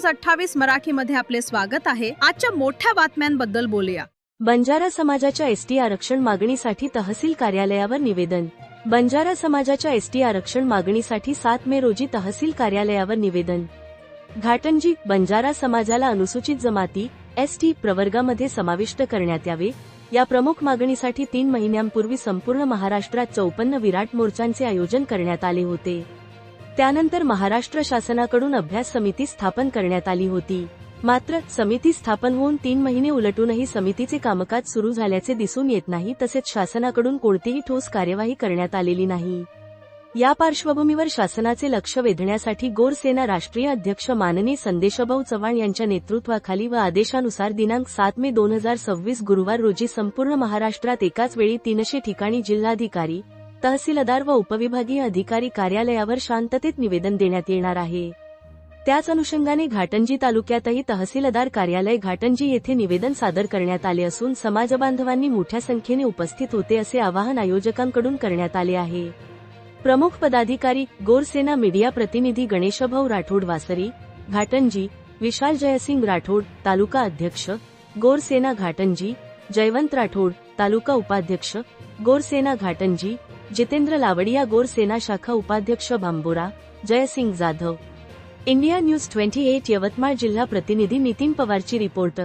News 28 मराठीमध्ये आपले स्वागत आहे। आजच्या मोठ्या बातम्यांबद्दल बोलूया। बंजारा समाजाच्या एसटी आरक्षण मागणीसाठी तहसील कार्यालयावर निवेदन। बंजारा समाजाच्या एसटी आरक्षण मागणीसाठी 7 मे रोजी तहसील कार्यालयावर निवेदन। घाटंजी बंजारा समाजाला अनुसूचित जमाती एसटी प्रवर्गामध्ये समाविष्ट करण्यात यावे या प्रमुख मागणीसाठी 3 महिन्यांपूर्वी संपूर्ण महाराष्ट्रात 54 विराट मोर्चांचे आयोजन करण्यात आले होते। त्यानंतर महाराष्ट्र शासनाकडून अभ्यास समिती स्थापन करण्यात आली होती। मात्र समिती स्थापन होऊन 3 महिने उलटूनही समितीचे कामकाज सुरू झाल्याचे दिसून येत नाही, तसेच शासनाकडून कोणतीही ठोस कार्यवाही करण्यात आलेली नाही। या पार्श्वभूमीवर शासनाचे लक्ष वेधण्यासाठी गोरसेना राष्ट्रीय अध्यक्ष माननीय संदेशभाऊ चव्हाण यांच्या नेतृत्वाखाली व आदेशानुसार दिनांक 7 मे 2026 गुरुवार रोजी संपूर्ण महाराष्ट्रात एकाच वेळी 300 ठिकाणी जिल्हाधिकारी, तहसीलदार व उपविभागीय अधिकारी कार्यालयावर शांततेत निवेदन देण्यात येणार आहे। त्याच अनुषंगाने घाटंजी तालुक्यातही तहसीलदार कार्यालय घाटंजी येथे निवेदन सादर करण्यात आले असून समाजबांधवांनी मोठ्या संख्येने उपस्थित होते असे आवाहन आयोजकांकडून करण्यात आले आहे। प्रमुख पदाधिकारी गोरसेना मीडिया प्रतिनिधी गणेशभाऊ राठोड वासरी घाटंजी, विशाल जयसिंग राठोड तालुका अध्यक्ष गोरसेना घाटंजी, जयवंत राठोड तालुका उपाध्यक्ष गोरसेना घाटंजी, जितेंद्र लावडिया गोरसेना शाखा उपाध्यक्ष बांबोरा, जयसिंग जाधव। इंडिया न्यूज 28 यवतमाळ जिल्हा प्रतिनिधी नितीन पवारची रिपोर्ट।